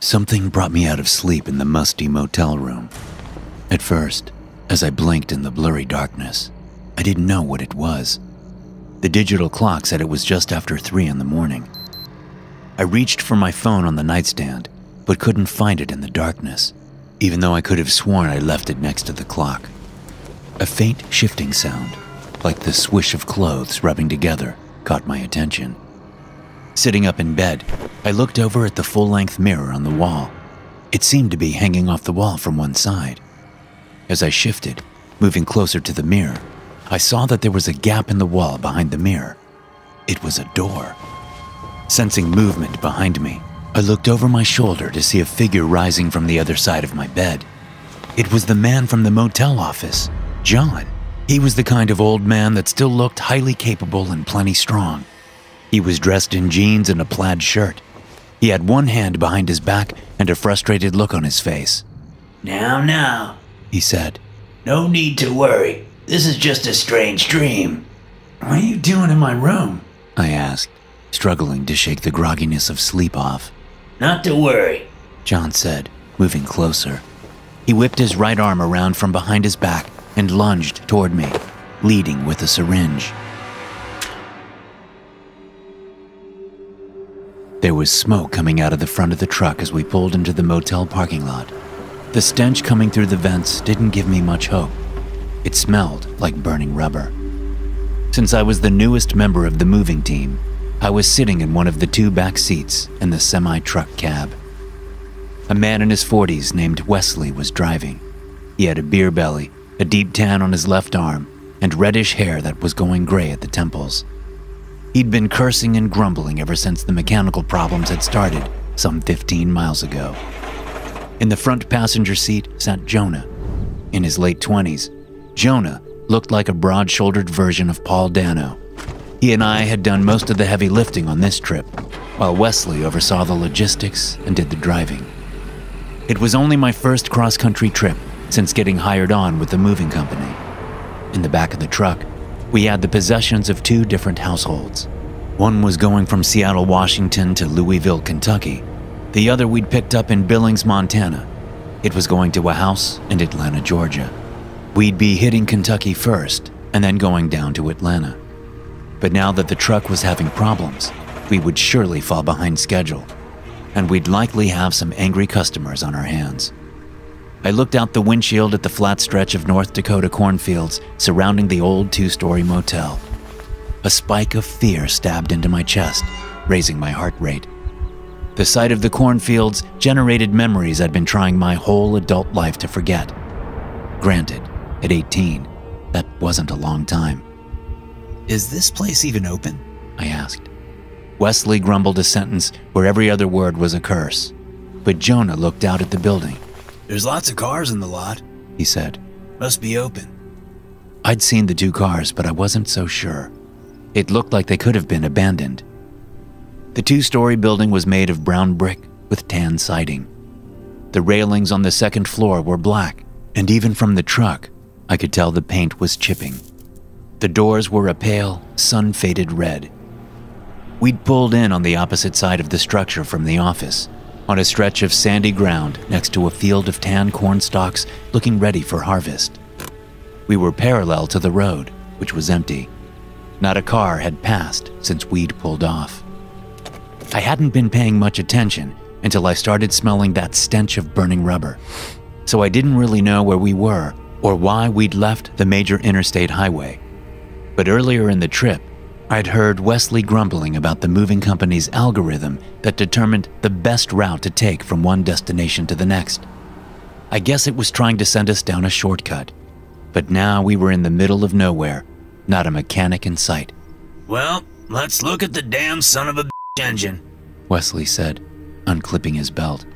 Something brought me out of sleep in the musty motel room. At first, as I blinked in the blurry darkness, I didn't know what it was. The digital clock said it was just after 3 in the morning. I reached for my phone on the nightstand, but couldn't find it in the darkness, even though I could have sworn I left it next to the clock. A faint shifting sound, like the swish of clothes rubbing together, caught my attention. Sitting up in bed, I looked over at the full-length mirror on the wall. It seemed to be hanging off the wall from one side. As I shifted, moving closer to the mirror, I saw that there was a gap in the wall behind the mirror. It was a door. Sensing movement behind me, I looked over my shoulder to see a figure rising from the other side of my bed. It was the man from the motel office, John. He was the kind of old man that still looked highly capable and plenty strong. He was dressed in jeans and a plaid shirt. He had one hand behind his back and a frustrated look on his face. Now, he said. No need to worry. This is just a strange dream. What are you doing in my room? I asked, struggling to shake the grogginess of sleep off. Not to worry, John said, moving closer. He whipped his right arm around from behind his back and lunged toward me, leading with a syringe. There was smoke coming out of the front of the truck as we pulled into the motel parking lot. The stench coming through the vents didn't give me much hope. It smelled like burning rubber. Since I was the newest member of the moving team, I was sitting in one of the 2 back seats in the semi-truck cab. A man in his 40s named Wesley was driving. He had a beer belly, a deep tan on his left arm, and reddish hair that was going gray at the temples. He'd been cursing and grumbling ever since the mechanical problems had started some 15 miles ago. In the front passenger seat sat Jonah. In his late 20s, Jonah looked like a broad-shouldered version of Paul Dano. He and I had done most of the heavy lifting on this trip, while Wesley oversaw the logistics and did the driving. It was only my first cross-country trip since getting hired on with the moving company. In the back of the truck, we had the possessions of 2 different households. One was going from Seattle, Washington to Louisville, Kentucky. The other we'd picked up in Billings, Montana. It was going to a house in Atlanta, Georgia. We'd be hitting Kentucky first and then going down to Atlanta. But now that the truck was having problems, we would surely fall behind schedule, and we'd likely have some angry customers on our hands. I looked out the windshield at the flat stretch of North Dakota cornfields surrounding the old 2-story motel. A spike of fear stabbed into my chest, raising my heart rate. The sight of the cornfields generated memories I'd been trying my whole adult life to forget. Granted, at 18, that wasn't a long time. Is this place even open? I asked. Wesley grumbled a sentence where every other word was a curse, but Jonah looked out at the building. There's lots of cars in the lot, he said. Must be open. I'd seen the 2 cars, but I wasn't so sure. It looked like they could have been abandoned. The 2-story building was made of brown brick with tan siding. The railings on the 2nd floor were black, and even from the truck, I could tell the paint was chipping. The doors were a pale, sun-faded red. We'd pulled in on the opposite side of the structure from the office, on a stretch of sandy ground next to a field of tan corn stalks looking ready for harvest. We were parallel to the road, which was empty. Not a car had passed since we'd pulled off. I hadn't been paying much attention until I started smelling that stench of burning rubber, so I didn't really know where we were or why we'd left the major interstate highway. But earlier in the trip, I'd heard Wesley grumbling about the moving company's algorithm that determined the best route to take from one destination to the next. I guess it was trying to send us down a shortcut, but now we were in the middle of nowhere, not a mechanic in sight. Well, let's look at the damn son of a engine, Wesley said, unclipping his belt.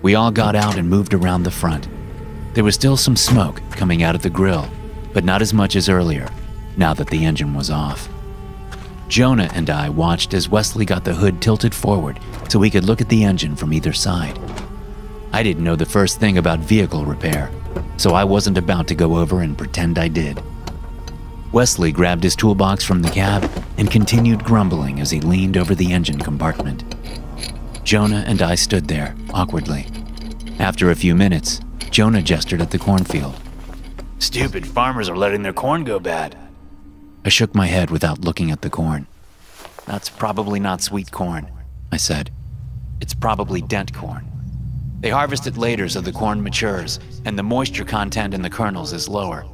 We all got out and moved around the front. There was still some smoke coming out of the grill, but not as much as earlier, now that the engine was off. Jonah and I watched as Wesley got the hood tilted forward so we could look at the engine from either side. I didn't know the first thing about vehicle repair, so I wasn't about to go over and pretend I did. Wesley grabbed his toolbox from the cab and continued grumbling as he leaned over the engine compartment. Jonah and I stood there, awkwardly. After a few minutes, Jonah gestured at the cornfield. Stupid farmers are letting their corn go bad. I shook my head without looking at the corn. That's probably not sweet corn, I said. It's probably dent corn. They harvest it later so the corn matures, and the moisture content in the kernels is lower.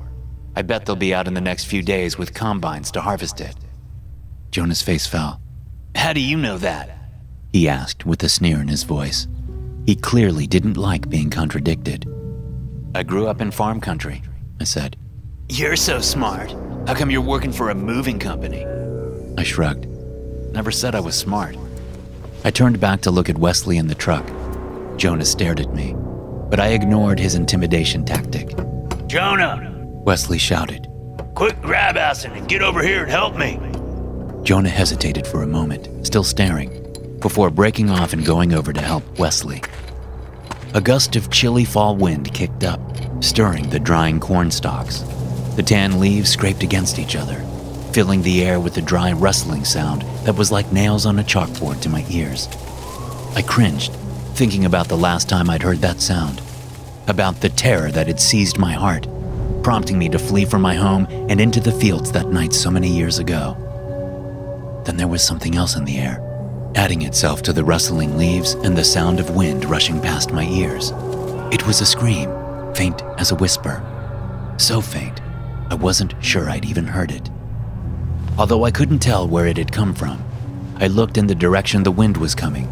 I bet they'll be out in the next few days with combines to harvest it. Jonah's face fell. How do you know that? He asked with a sneer in his voice. He clearly didn't like being contradicted. I grew up in farm country, I said. You're so smart. How come you're working for a moving company? I shrugged. Never said I was smart. I turned back to look at Wesley in the truck. Jonah stared at me, but I ignored his intimidation tactic. Jonah! Wesley shouted. Quick, grab Asin and get over here and help me. Jonah hesitated for a moment, still staring, before breaking off and going over to help Wesley. A gust of chilly fall wind kicked up, stirring the drying corn stalks. The tan leaves scraped against each other, filling the air with a dry rustling sound that was like nails on a chalkboard to my ears. I cringed, thinking about the last time I'd heard that sound, about the terror that had seized my heart, prompting me to flee from my home and into the fields that night so many years ago. Then there was something else in the air, adding itself to the rustling leaves and the sound of wind rushing past my ears. It was a scream, faint as a whisper. So faint, I wasn't sure I'd even heard it. Although I couldn't tell where it had come from, I looked in the direction the wind was coming,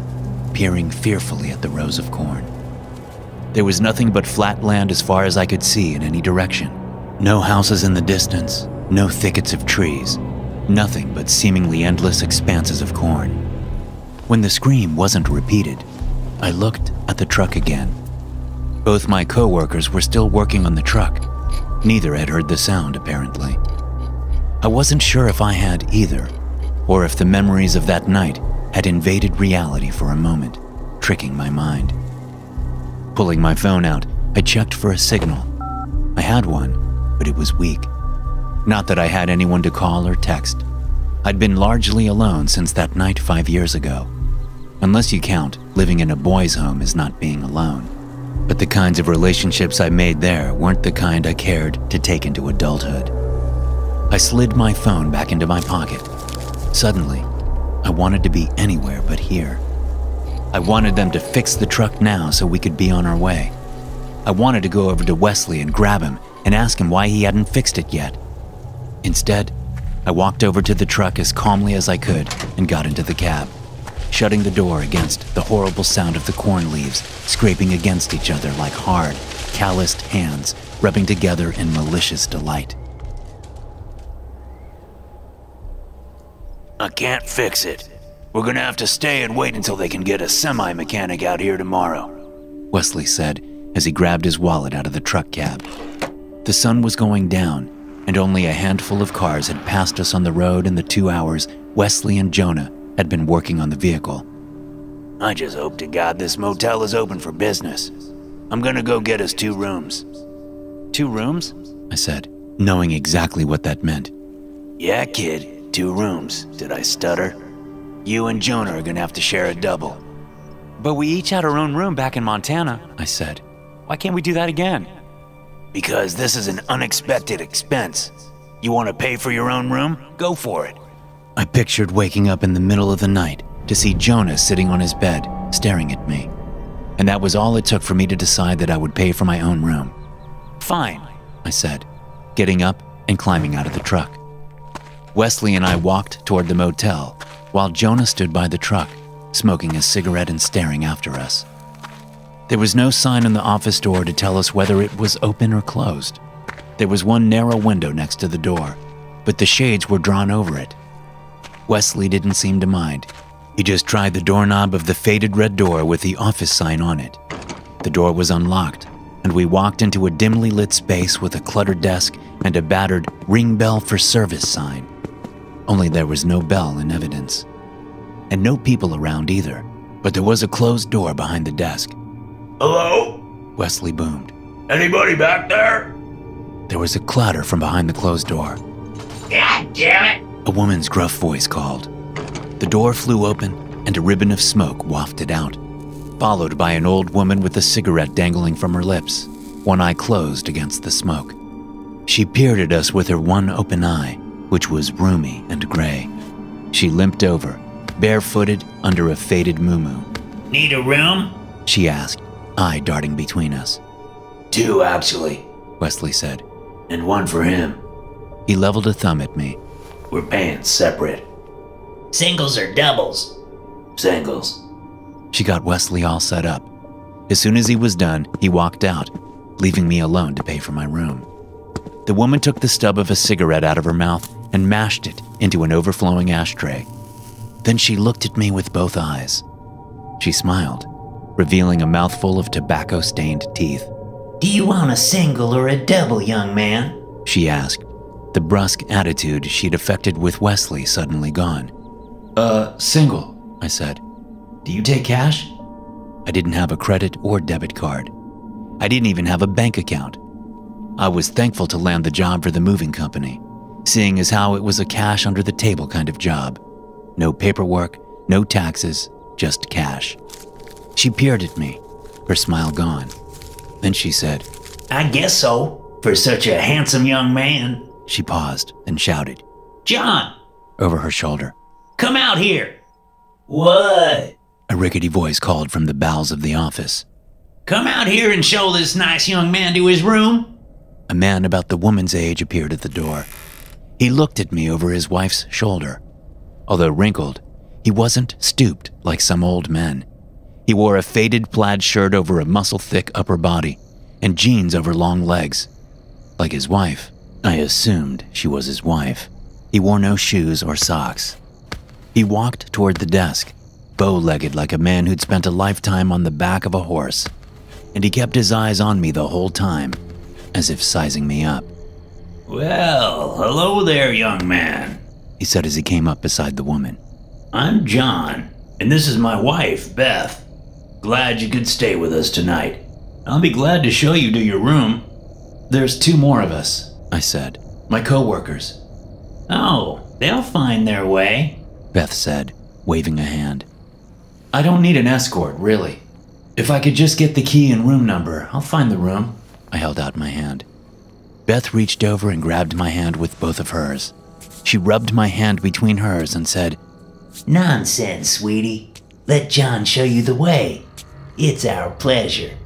peering fearfully at the rows of corn. There was nothing but flat land as far as I could see in any direction. No houses in the distance, no thickets of trees, nothing but seemingly endless expanses of corn. When the scream wasn't repeated, I looked at the truck again. Both my co-workers were still working on the truck. Neither had heard the sound, apparently. I wasn't sure if I had either, or if the memories of that night had invaded reality for a moment, tricking my mind. Pulling my phone out, I checked for a signal. I had one, but it was weak. Not that I had anyone to call or text. I'd been largely alone since that night 5 years ago. Unless you count living in a boys' home as not being alone. But the kinds of relationships I made there weren't the kind I cared to take into adulthood. I slid my phone back into my pocket. Suddenly, I wanted to be anywhere but here. I wanted them to fix the truck now so we could be on our way. I wanted to go over to Wesley and grab him and ask him why he hadn't fixed it yet. Instead, I walked over to the truck as calmly as I could and got into the cab, shutting the door against the horrible sound of the corn leaves scraping against each other like hard, calloused hands rubbing together in malicious delight. I can't fix it. We're gonna have to stay and wait until they can get a semi-mechanic out here tomorrow, Wesley said as he grabbed his wallet out of the truck cab. The sun was going down, and only a handful of cars had passed us on the road in the 2 hours Wesley and Jonah had been working on the vehicle. I just hope to God this motel is open for business. I'm gonna go get us 2 rooms. 2 rooms? I said, knowing exactly what that meant. Yeah, kid, 2 rooms. Did I stutter? You and Jonah are gonna have to share a double. But we each had our own room back in Montana, I said. Why can't we do that again? Because this is an unexpected expense. You want to pay for your own room? Go for it. I pictured waking up in the middle of the night to see Jonah sitting on his bed, staring at me. And that was all it took for me to decide that I would pay for my own room. Fine, I said, getting up and climbing out of the truck. Wesley and I walked toward the motel, while Jonah stood by the truck, smoking a cigarette and staring after us. There was no sign on the office door to tell us whether it was open or closed. There was one narrow window next to the door, but the shades were drawn over it. Wesley didn't seem to mind. He just tried the doorknob of the faded red door with the office sign on it. The door was unlocked, and we walked into a dimly lit space with a cluttered desk and a battered "Ring Bell for Service" sign. Only there was no bell in evidence. And no people around either, but there was a closed door behind the desk. Hello? Wesley boomed. Anybody back there? There was a clatter from behind the closed door. God damn it! A woman's gruff voice called. The door flew open, and a ribbon of smoke wafted out, followed by an old woman with a cigarette dangling from her lips, one eye closed against the smoke. She peered at us with her one open eye, which was rheumy and gray. She limped over, barefooted under a faded muumuu. Need a room? She asked, eye darting between us. 2, actually, Wesley said. and 1 for him. He leveled a thumb at me. We're paying separate. Singles or doubles? Singles. She got Wesley all set up. As soon as he was done, he walked out, leaving me alone to pay for my room. The woman took the stub of a cigarette out of her mouth and mashed it into an overflowing ashtray. Then she looked at me with both eyes. She smiled, revealing a mouthful of tobacco-stained teeth. Do you want a single or a double, young man? She asked, the brusque attitude she'd affected with Wesley suddenly gone. Single, I said. Do you take cash? I didn't have a credit or debit card. I didn't even have a bank account. I was thankful to land the job for the moving company, seeing as how it was a cash under the table kind of job. No paperwork, no taxes, just cash. She peered at me, her smile gone. Then she said, I guess so, for such a handsome young man. She paused and shouted, John, over her shoulder. come out here. What? A rickety voice called from the bowels of the office. Come out here and show this nice young man to his room. A man about the woman's age appeared at the door. He looked at me over his wife's shoulder. Although wrinkled, he wasn't stooped like some old men. He wore a faded plaid shirt over a muscle-thick upper body and jeans over long legs. Like his wife, I assumed she was his wife. He wore no shoes or socks. He walked toward the desk, bow-legged like a man who'd spent a lifetime on the back of a horse, and he kept his eyes on me the whole time, as if sizing me up. Well, hello there, young man. He said as he came up beside the woman. I'm John, and this is my wife, Beth. Glad you could stay with us tonight. I'll be glad to show you to your room. There's 2 more of us, I said. My co-workers. Oh, they'll find their way, Beth said, waving a hand. I don't need an escort, really. If I could just get the key and room number, I'll find the room. I held out my hand. Beth reached over and grabbed my hand with both of hers. She rubbed my hand between hers and said, Nonsense, sweetie. Let John show you the way. It's our pleasure.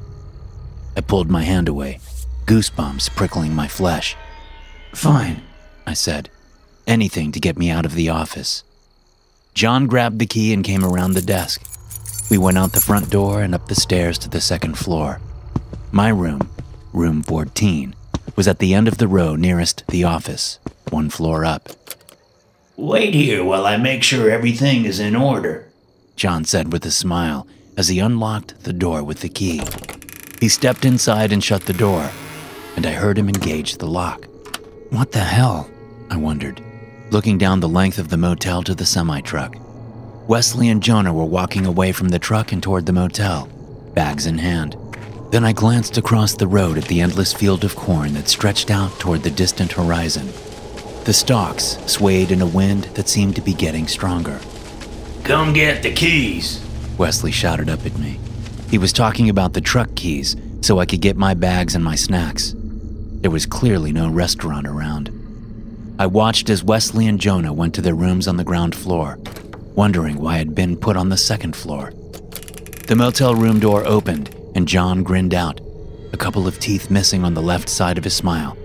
I pulled my hand away, goosebumps prickling my flesh. Fine, I said. Anything to get me out of the office. John grabbed the key and came around the desk. We went out the front door and up the stairs to the 2nd floor. My room, room 14, was at the end of the row nearest the office, 1 floor up. Wait here while I make sure everything is in order, John said with a smile as he unlocked the door with the key. He stepped inside and shut the door, and I heard him engage the lock. What the hell? I wondered, looking down the length of the motel to the semi-truck. Wesley and Jonah were walking away from the truck and toward the motel, bags in hand. Then I glanced across the road at the endless field of corn that stretched out toward the distant horizon. The stalks swayed in a wind that seemed to be getting stronger. Come get the keys, Wesley shouted up at me. He was talking about the truck keys so I could get my bags and my snacks. There was clearly no restaurant around. I watched as Wesley and Jonah went to their rooms on the ground floor, wondering why I'd been put on the 2nd floor. The motel room door opened and John grinned out, a couple of teeth missing on the left side of his smile.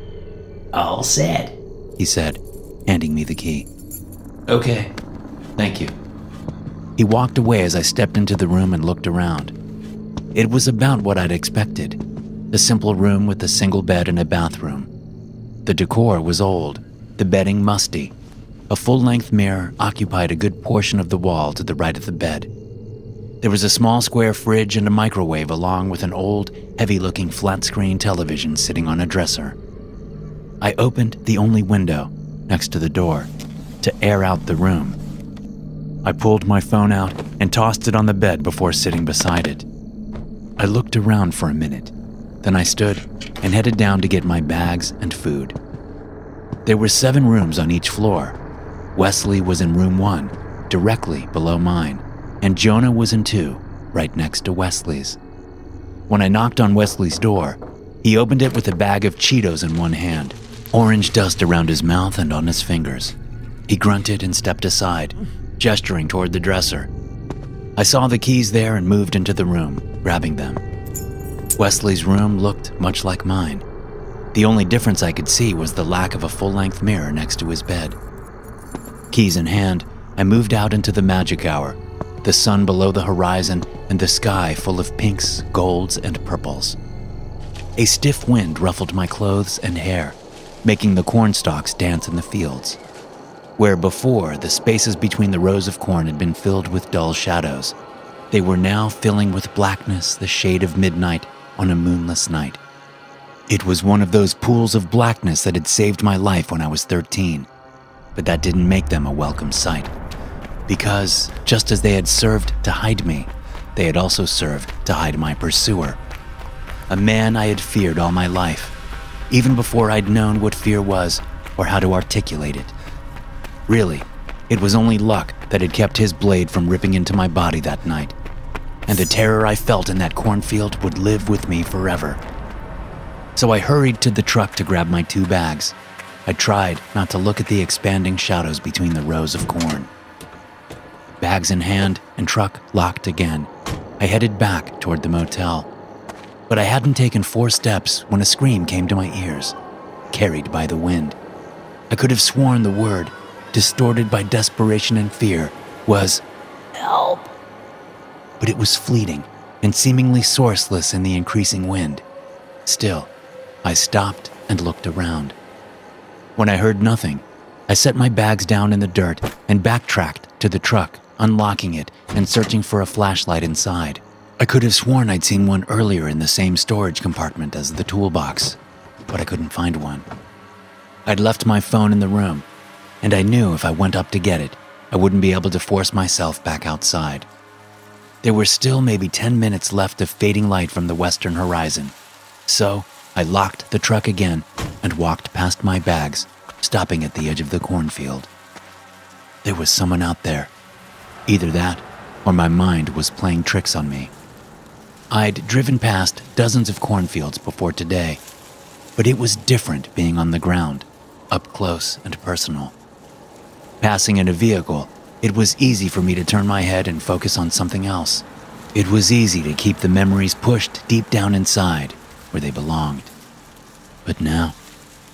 All set, he said, handing me the key. Okay, thank you. He walked away as I stepped into the room and looked around. It was about what I'd expected, a simple room with a single bed and a bathroom. The decor was old, the bedding musty. A full-length mirror occupied a good portion of the wall to the right of the bed. There was a small square fridge and a microwave along with an old, heavy-looking flat-screen television sitting on a dresser. I opened the only window, next to the door, to air out the room. I pulled my phone out and tossed it on the bed before sitting beside it. I looked around for a minute, then I stood and headed down to get my bags and food. There were 7 rooms on each floor. Wesley was in room 1, directly below mine. and Jonah was in 2, right next to Wesley's. When I knocked on Wesley's door, he opened it with a bag of Cheetos in one hand, orange dust around his mouth and on his fingers. He grunted and stepped aside, gesturing toward the dresser. I saw the keys there and moved into the room, grabbing them. Wesley's room looked much like mine. The only difference I could see was the lack of a full-length mirror next to his bed. Keys in hand, I moved out into the magic hour, the sun below the horizon and the sky full of pinks, golds, and purples. A stiff wind ruffled my clothes and hair, making the corn stalks dance in the fields. Where before the spaces between the rows of corn had been filled with dull shadows, they were now filling with blackness the shade of midnight on a moonless night. It was one of those pools of blackness that had saved my life when I was 13, but that didn't make them a welcome sight. Because, just as they had served to hide me, they had also served to hide my pursuer. A man I had feared all my life, even before I'd known what fear was or how to articulate it. Really, it was only luck that had kept his blade from ripping into my body that night, and the terror I felt in that cornfield would live with me forever. So I hurried to the truck to grab my 2 bags. I tried not to look at the expanding shadows between the rows of corn. Bags in hand and truck locked again, I headed back toward the motel. But I hadn't taken 4 steps when a scream came to my ears, carried by the wind. I could have sworn the word, distorted by desperation and fear, was "Help!" But it was fleeting and seemingly sourceless in the increasing wind. Still, I stopped and looked around. When I heard nothing, I set my bags down in the dirt and backtracked to the truck, unlocking it and searching for a flashlight inside. I could have sworn I'd seen one earlier in the same storage compartment as the toolbox, but I couldn't find one. I'd left my phone in the room, and I knew if I went up to get it, I wouldn't be able to force myself back outside. There were still maybe 10 minutes left of fading light from the western horizon, so I locked the truck again and walked past my bags, stopping at the edge of the cornfield. There was someone out there. Either that, or my mind was playing tricks on me. I'd driven past dozens of cornfields before today, but it was different being on the ground, up close and personal. Passing in a vehicle, it was easy for me to turn my head and focus on something else. It was easy to keep the memories pushed deep down inside, where they belonged. But now,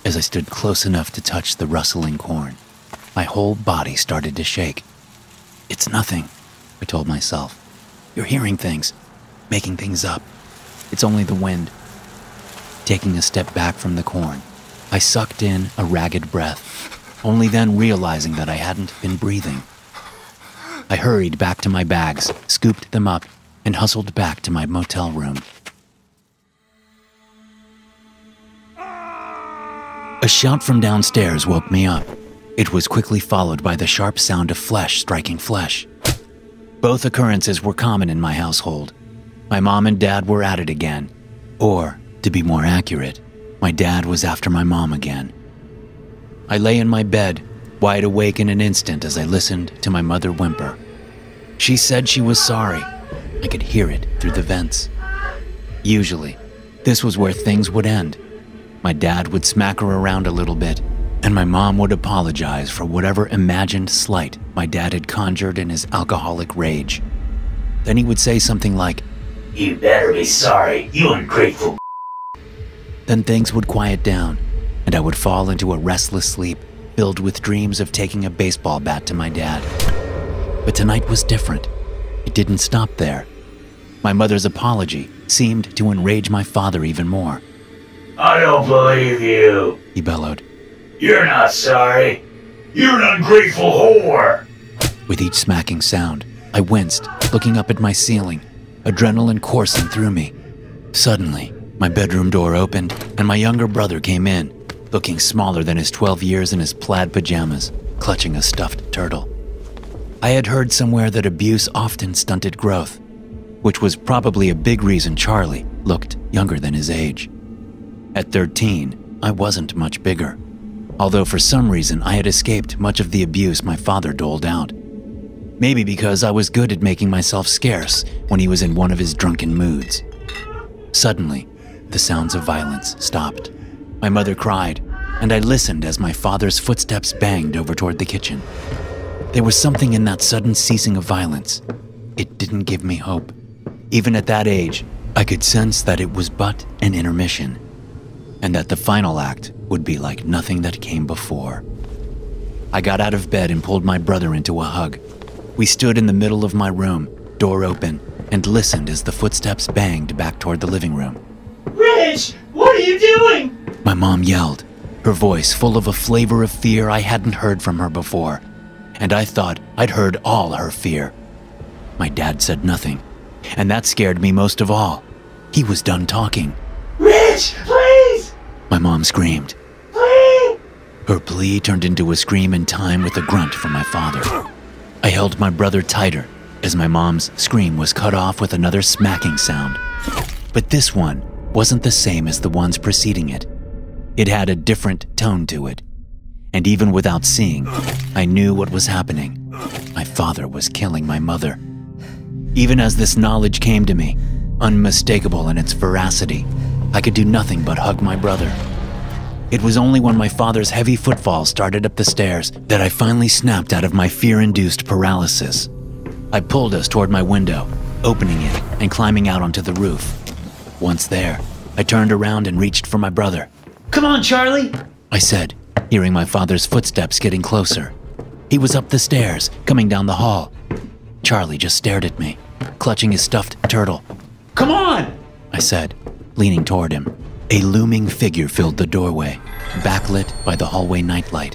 as I stood close enough to touch the rustling corn, my whole body started to shake. "It's nothing," I told myself. "You're hearing things, making things up. It's only the wind." Taking a step back from the corn, I sucked in a ragged breath, only then realizing that I hadn't been breathing. I hurried back to my bags, scooped them up, and hustled back to my motel room. A shout from downstairs woke me up. It was quickly followed by the sharp sound of flesh striking flesh. Both occurrences were common in my household. My mom and dad were at it again. Or, to be more accurate, my dad was after my mom again. I lay in my bed, wide awake in an instant as I listened to my mother whimper. She said she was sorry. I could hear it through the vents. Usually, this was where things would end. My dad would smack her around a little bit, and my mom would apologize for whatever imagined slight my dad had conjured in his alcoholic rage. Then he would say something like, "You better be sorry, you ungrateful." Then things would quiet down, and I would fall into a restless sleep filled with dreams of taking a baseball bat to my dad. But tonight was different. It didn't stop there. My mother's apology seemed to enrage my father even more. "I don't believe you," he bellowed. "You're not sorry. You're an ungrateful whore." With each smacking sound, I winced, looking up at my ceiling, adrenaline coursing through me. Suddenly, my bedroom door opened, and my younger brother came in, looking smaller than his 12 years in his plaid pajamas, clutching a stuffed turtle. I had heard somewhere that abuse often stunted growth, which was probably a big reason Charlie looked younger than his age. At 13, I wasn't much bigger, although for some reason I had escaped much of the abuse my father doled out. Maybe because I was good at making myself scarce when he was in one of his drunken moods. Suddenly, the sounds of violence stopped. My mother cried, and I listened as my father's footsteps banged over toward the kitchen. There was something in that sudden ceasing of violence. It didn't give me hope. Even at that age, I could sense that it was but an intermission, and that the final act would be like nothing that came before. I got out of bed and pulled my brother into a hug. We stood in the middle of my room, door open, and listened as the footsteps banged back toward the living room. Rich, what are you doing? My mom yelled, her voice full of a flavor of fear I hadn't heard from her before, and I thought I'd heard all her fear. My dad said nothing, and that scared me most of all. He was done talking. Rich, please! My mom screamed. Please! Her plea turned into a scream in time with a grunt from my father. I held my brother tighter as my mom's scream was cut off with another smacking sound. But this one wasn't the same as the ones preceding it. It had a different tone to it. And even without seeing, I knew what was happening. My father was killing my mother. Even as this knowledge came to me, unmistakable in its veracity, I could do nothing but hug my brother. It was only when my father's heavy footfall started up the stairs that I finally snapped out of my fear-induced paralysis. I pulled us toward my window, opening it and climbing out onto the roof. Once there, I turned around and reached for my brother. Come on, Charlie! I said, hearing my father's footsteps getting closer. He was up the stairs, coming down the hall. Charlie just stared at me, clutching his stuffed turtle. Come on! I said, leaning toward him. A looming figure filled the doorway, backlit by the hallway nightlight.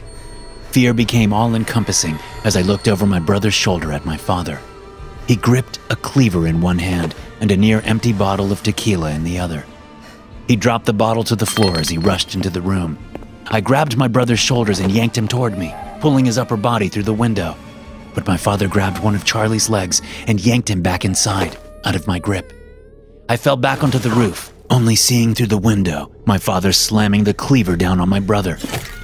Fear became all-encompassing as I looked over my brother's shoulder at my father. He gripped a cleaver in one hand and a near-empty bottle of tequila in the other. He dropped the bottle to the floor as he rushed into the room. I grabbed my brother's shoulders and yanked him toward me, pulling his upper body through the window. But my father grabbed one of Charlie's legs and yanked him back inside, out of my grip. I fell back onto the roof, only seeing through the window my father slamming the cleaver down on my brother,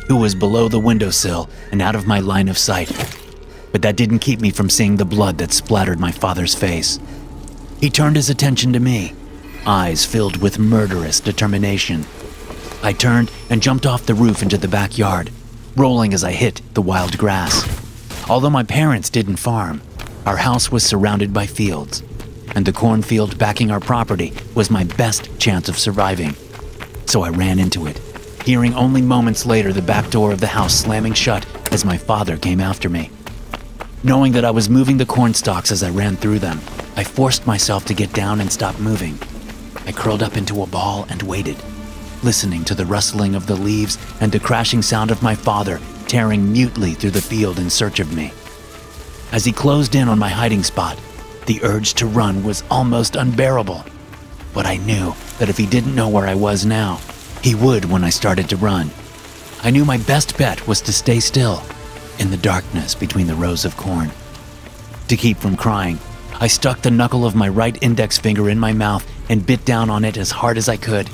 who was below the windowsill and out of my line of sight. But that didn't keep me from seeing the blood that splattered my father's face. He turned his attention to me, eyes filled with murderous determination. I turned and jumped off the roof into the backyard, rolling as I hit the wild grass. Although my parents didn't farm, our house was surrounded by fields, and the cornfield backing our property was my best chance of surviving. So I ran into it, hearing only moments later the back door of the house slamming shut as my father came after me. Knowing that I was moving the corn stalks as I ran through them, I forced myself to get down and stop moving. I curled up into a ball and waited, listening to the rustling of the leaves and the crashing sound of my father tearing mutely through the field in search of me. As he closed in on my hiding spot, the urge to run was almost unbearable. But I knew that if he didn't know where I was now, he would when I started to run. I knew my best bet was to stay still, in the darkness between the rows of corn. To keep from crying, I stuck the knuckle of my right index finger in my mouth and bit down on it as hard as I could.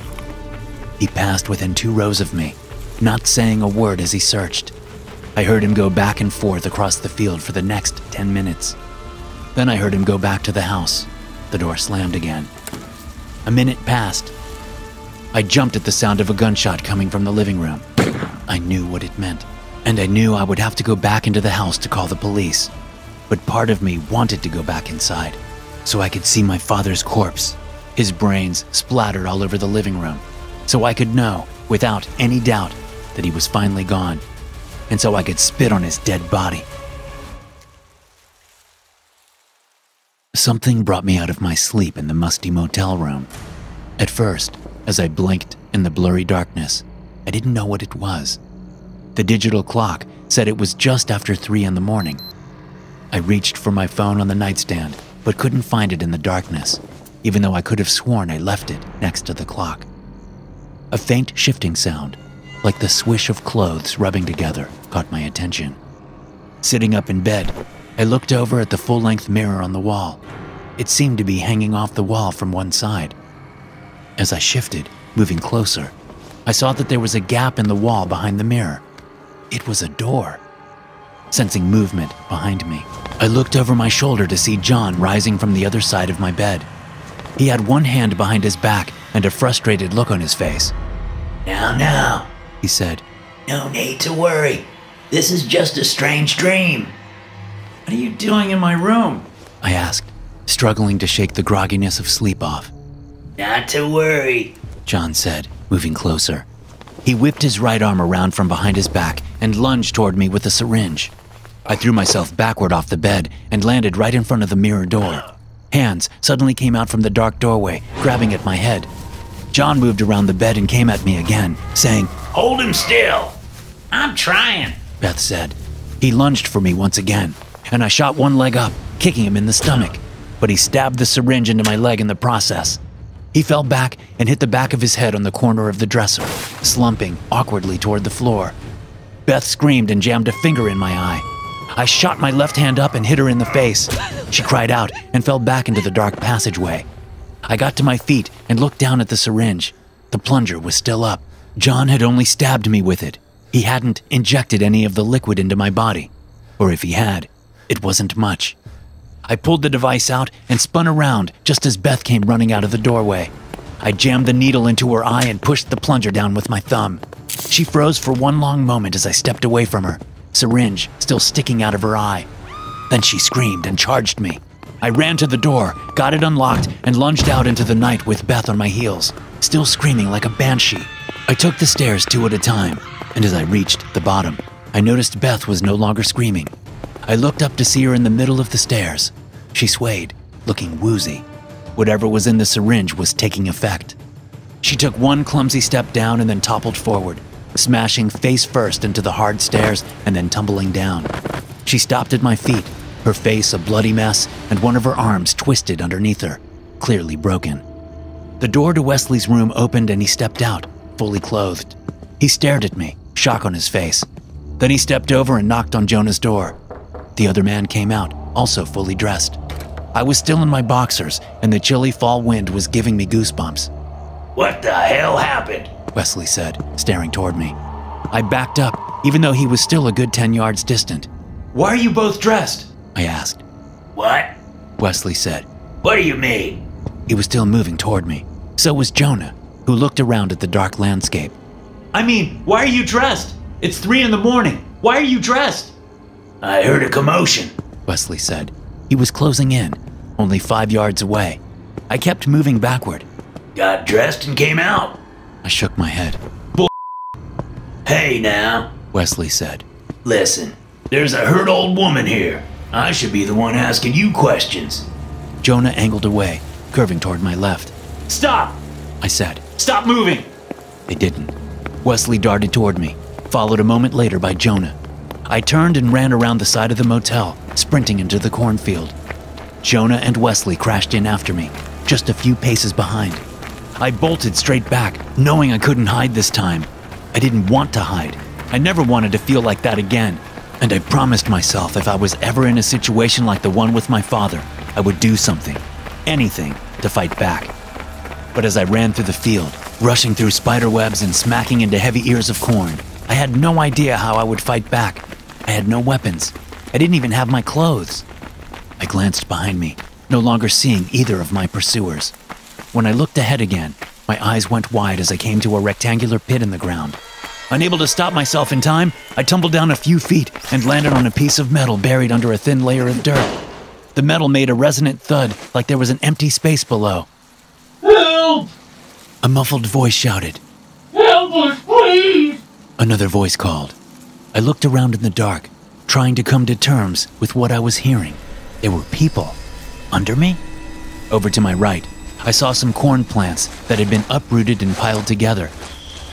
He passed within 2 rows of me, not saying a word as he searched. I heard him go back and forth across the field for the next 10 minutes. Then I heard him go back to the house. The door slammed again. A minute passed. I jumped at the sound of a gunshot coming from the living room. I knew what it meant, and I knew I would have to go back into the house to call the police. But part of me wanted to go back inside, so I could see my father's corpse, his brains splattered all over the living room, so I could know, without any doubt, that he was finally gone, and so I could spit on his dead body. Something brought me out of my sleep in the musty motel room. At first, as I blinked in the blurry darkness, I didn't know what it was. The digital clock said it was just after 3 in the morning. I reached for my phone on the nightstand, but couldn't find it in the darkness, even though I could have sworn I left it next to the clock. A faint shifting sound, like the swish of clothes rubbing together, caught my attention. Sitting up in bed, I looked over at the full-length mirror on the wall. It seemed to be hanging off the wall from one side. As I shifted, moving closer, I saw that there was a gap in the wall behind the mirror. It was a door. sensing movement behind me. I looked over my shoulder to see John rising from the other side of my bed. He had one hand behind his back and a frustrated look on his face. Now, He said, no need to worry. This is just a strange dream. What are you doing in my room? I asked, struggling to shake the grogginess of sleep off. Not to worry. John said, moving closer. He whipped his right arm around from behind his back and lunged toward me with a syringe. I threw myself backward off the bed and landed right in front of the mirror door. Hands suddenly came out from the dark doorway, grabbing at my head. John moved around the bed and came at me again, saying, Hold him still. I'm trying. Beth said. He lunged for me once again, and I shot one leg up, kicking him in the stomach, but he stabbed the syringe into my leg in the process. He fell back and hit the back of his head on the corner of the dresser, slumping awkwardly toward the floor. Beth screamed and jammed a finger in my eye. I shot my left hand up and hit her in the face. She cried out and fell back into the dark passageway. I got to my feet and looked down at the syringe. The plunger was still up. John had only stabbed me with it. He hadn't injected any of the liquid into my body. Or if he had, it wasn't much. I pulled the device out and spun around just as Beth came running out of the doorway. I jammed the needle into her eye and pushed the plunger down with my thumb. She froze for one long moment as I stepped away from her, syringe still sticking out of her eye. Then she screamed and charged me. I ran to the door, got it unlocked, and lunged out into the night with Beth on my heels, still screaming like a banshee. I took the stairs 2 at a time, and as I reached the bottom, I noticed Beth was no longer screaming. I looked up to see her in the middle of the stairs. She swayed, looking woozy. Whatever was in the syringe was taking effect. She took one clumsy step down and then toppled forward, smashing face first into the hard stairs and then tumbling down. She stopped at my feet, her face a bloody mess and one of her arms twisted underneath her, clearly broken. The door to Wesley's room opened and he stepped out, fully clothed. He stared at me, shock on his face. Then he stepped over and knocked on Jonah's door. The other man came out, also fully dressed. I was still in my boxers and the chilly fall wind was giving me goosebumps. What the hell happened? Wesley said, staring toward me. I backed up, even though he was still a good 10 yards distant. Why are you both dressed? I asked. What? Wesley said. What do you mean? He was still moving toward me. So was Jonah, who looked around at the dark landscape. I mean, why are you dressed? It's 3 in the morning. Why are you dressed? I heard a commotion. Wesley said. He was closing in, only 5 yards away. I kept moving backward. Got dressed and came out. I shook my head. Hey now. Wesley said. Listen, there's a hurt old woman here. I should be the one asking you questions. Jonah angled away, curving toward my left. Stop! I said. Stop moving! They didn't. Wesley darted toward me, followed a moment later by Jonah. I turned and ran around the side of the motel, sprinting into the cornfield. Jonah and Wesley crashed in after me, just a few paces behind. I bolted straight back, knowing I couldn't hide this time. I didn't want to hide. I never wanted to feel like that again. And I promised myself if I was ever in a situation like the one with my father, I would do something, anything, to fight back. But as I ran through the field, rushing through spider webs and smacking into heavy ears of corn, I had no idea how I would fight back. I had no weapons. I didn't even have my clothes. I glanced behind me, no longer seeing either of my pursuers. When I looked ahead again, my eyes went wide as I came to a rectangular pit in the ground. Unable to stop myself in time, I tumbled down a few feet and landed on a piece of metal buried under a thin layer of dirt. The metal made a resonant thud like there was an empty space below. Help! A muffled voice shouted. Help us, please! Another voice called. I looked around in the dark, trying to come to terms with what I was hearing. There were people. Under me? Over to my right, I saw some corn plants that had been uprooted and piled together.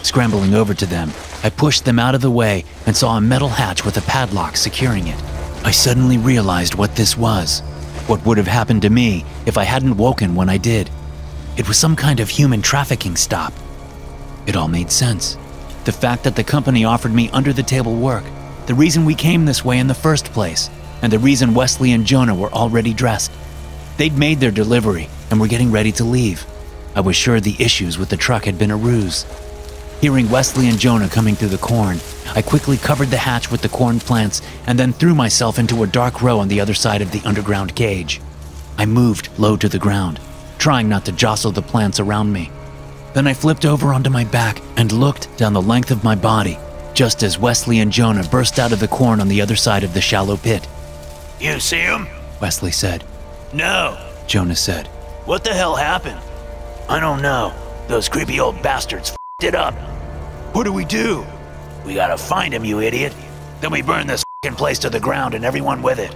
Scrambling over to them, I pushed them out of the way and saw a metal hatch with a padlock securing it. I suddenly realized what this was, what would have happened to me if I hadn't woken when I did. It was some kind of human trafficking stop. It all made sense. The fact that the company offered me under-the-table work, the reason we came this way in the first place, and the reason Wesley and Jonah were already dressed. They'd made their delivery and were getting ready to leave. I was sure the issues with the truck had been a ruse. Hearing Wesley and Jonah coming through the corn, I quickly covered the hatch with the corn plants and then threw myself into a dark row on the other side of the underground cage. I moved low to the ground, trying not to jostle the plants around me. Then I flipped over onto my back and looked down the length of my body, just as Wesley and Jonah burst out of the corn on the other side of the shallow pit. You see him? Wesley said. No. Jonah said. What the hell happened? I don't know. Those creepy old bastards f***ed it up. What do we do? We gotta find him, you idiot. Then we burn this f***ing place to the ground and everyone with it.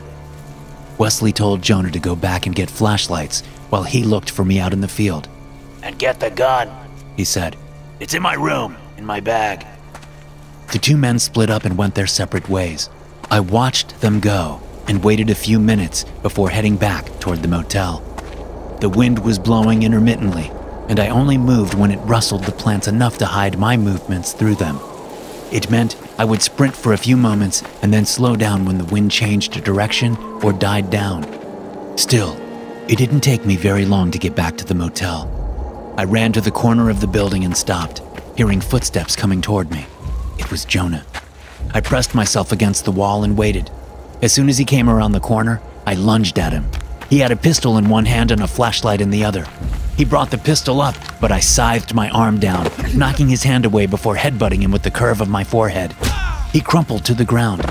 Wesley told Jonah to go back and get flashlights while he looked for me out in the field. And get the gun, he said. It's in my room, in my bag. The two men split up and went their separate ways. I watched them go and waited a few minutes before heading back toward the motel. The wind was blowing intermittently, and I only moved when it rustled the plants enough to hide my movements through them. It meant I would sprint for a few moments and then slow down when the wind changed direction or died down. Still, it didn't take me very long to get back to the motel. I ran to the corner of the building and stopped, hearing footsteps coming toward me. It was Jonah. I pressed myself against the wall and waited. As soon as he came around the corner, I lunged at him. He had a pistol in one hand and a flashlight in the other. He brought the pistol up, but I scythed my arm down, knocking his hand away before headbutting him with the curve of my forehead. He crumpled to the ground.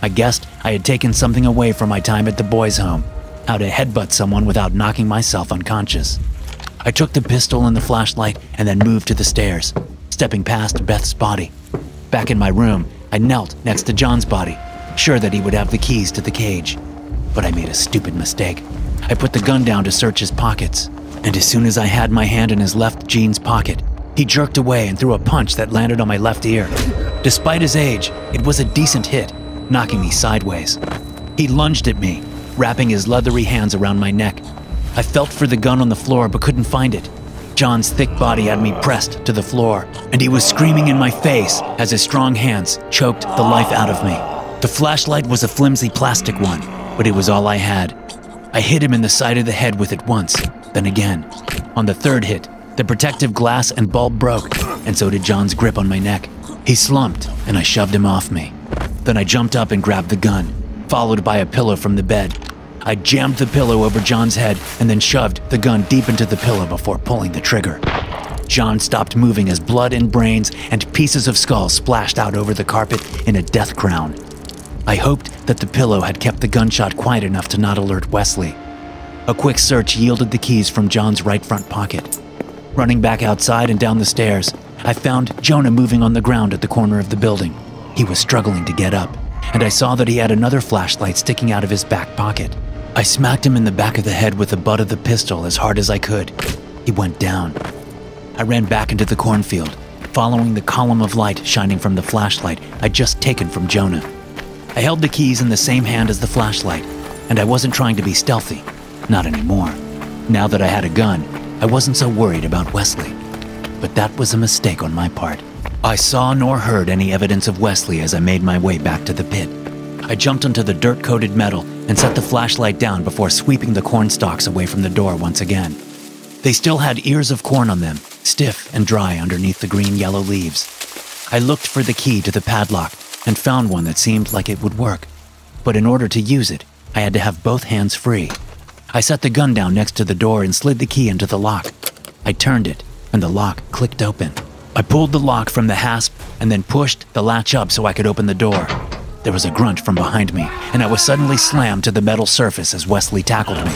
I guessed I had taken something away from my time at the boys' home, how to headbutt someone without knocking myself unconscious. I took the pistol and the flashlight and then moved to the stairs, stepping past Beth's body. Back in my room, I knelt next to John's body, sure that he would have the keys to the cage. But I made a stupid mistake. I put the gun down to search his pockets, and as soon as I had my hand in his left jeans pocket, he jerked away and threw a punch that landed on my left ear. Despite his age, it was a decent hit, knocking me sideways. He lunged at me, wrapping his leathery hands around my neck. I felt for the gun on the floor but couldn't find it. John's thick body had me pressed to the floor, and he was screaming in my face as his strong hands choked the life out of me. The flashlight was a flimsy plastic one, but it was all I had. I hit him in the side of the head with it once, then again. On the third hit, the protective glass and bulb broke, and so did John's grip on my neck. He slumped, and I shoved him off me. Then I jumped up and grabbed the gun, followed by a pillow from the bed. I jammed the pillow over John's head and then shoved the gun deep into the pillow before pulling the trigger. John stopped moving as blood and brains and pieces of skull splashed out over the carpet in a death crown. I hoped that the pillow had kept the gunshot quiet enough to not alert Wesley. A quick search yielded the keys from John's right front pocket. Running back outside and down the stairs, I found Jonah moving on the ground at the corner of the building. He was struggling to get up, and I saw that he had another flashlight sticking out of his back pocket. I smacked him in the back of the head with the butt of the pistol as hard as I could. He went down. I ran back into the cornfield, following the column of light shining from the flashlight I'd just taken from Jonah. I held the keys in the same hand as the flashlight, and I wasn't trying to be stealthy. Not anymore. Now that I had a gun, I wasn't so worried about Wesley. But that was a mistake on my part. I saw nor heard any evidence of Wesley as I made my way back to the pit. I jumped onto the dirt-coated metal and set the flashlight down before sweeping the corn stalks away from the door once again. They still had ears of corn on them, stiff and dry underneath the green-yellow leaves. I looked for the key to the padlock and found one that seemed like it would work. But in order to use it, I had to have both hands free. I set the gun down next to the door and slid the key into the lock. I turned it, and the lock clicked open. I pulled the lock from the hasp and then pushed the latch up so I could open the door. There was a grunt from behind me, and I was suddenly slammed to the metal surface as Wesley tackled me.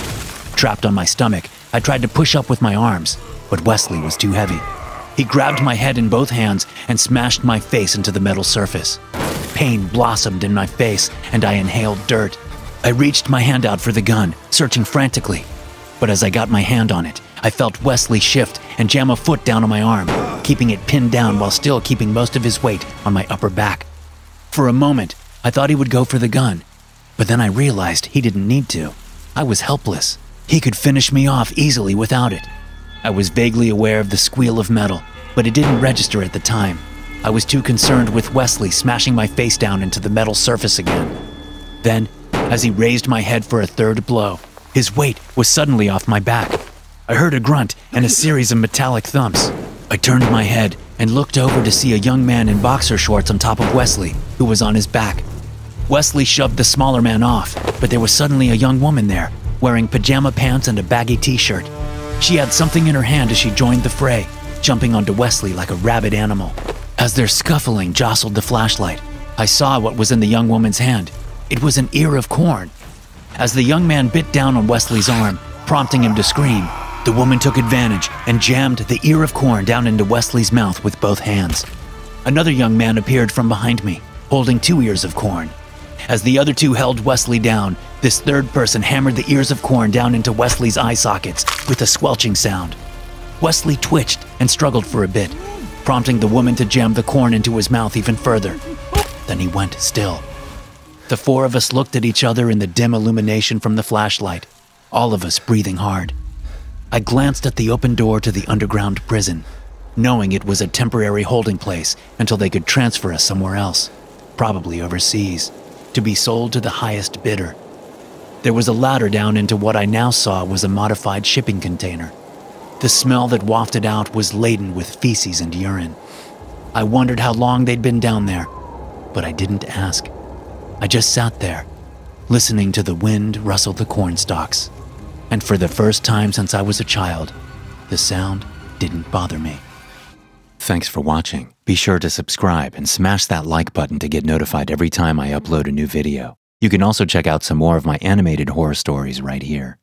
Trapped on my stomach, I tried to push up with my arms, but Wesley was too heavy. He grabbed my head in both hands and smashed my face into the metal surface. Pain blossomed in my face, and I inhaled dirt. I reached my hand out for the gun, searching frantically. But as I got my hand on it, I felt Wesley shift and jam a foot down on my arm, keeping it pinned down while still keeping most of his weight on my upper back. For a moment, I thought he would go for the gun, but then I realized he didn't need to. I was helpless. He could finish me off easily without it. I was vaguely aware of the squeal of metal, but it didn't register at the time. I was too concerned with Wesley smashing my face down into the metal surface again. Then, as he raised my head for a third blow, his weight was suddenly off my back. I heard a grunt and a series of metallic thumps. I turned my head and looked over to see a young man in boxer shorts on top of Wesley, who was on his back. Wesley shoved the smaller man off, but there was suddenly a young woman there, wearing pajama pants and a baggy t-shirt. She had something in her hand as she joined the fray, jumping onto Wesley like a rabid animal. As their scuffling jostled the flashlight, I saw what was in the young woman's hand. It was an ear of corn. As the young man bit down on Wesley's arm, prompting him to scream, the woman took advantage and jammed the ear of corn down into Wesley's mouth with both hands. Another young man appeared from behind me, holding 2 ears of corn. As the other two held Wesley down, this third person hammered the ears of corn down into Wesley's eye sockets with a squelching sound. Wesley twitched and struggled for a bit, prompting the woman to jam the corn into his mouth even further. Then he went still. The four of us looked at each other in the dim illumination from the flashlight, all of us breathing hard. I glanced at the open door to the underground prison, knowing it was a temporary holding place until they could transfer us somewhere else, probably overseas, to be sold to the highest bidder. There was a ladder down into what I now saw was a modified shipping container. The smell that wafted out was laden with feces and urine. I wondered how long they'd been down there, but I didn't ask. I just sat there, listening to the wind rustle the corn stalks. And for the first time since I was a child, the sound didn't bother me. Thanks for watching. Be sure to subscribe and smash that like button to get notified every time I upload a new video. You can also check out some more of my animated horror stories right here.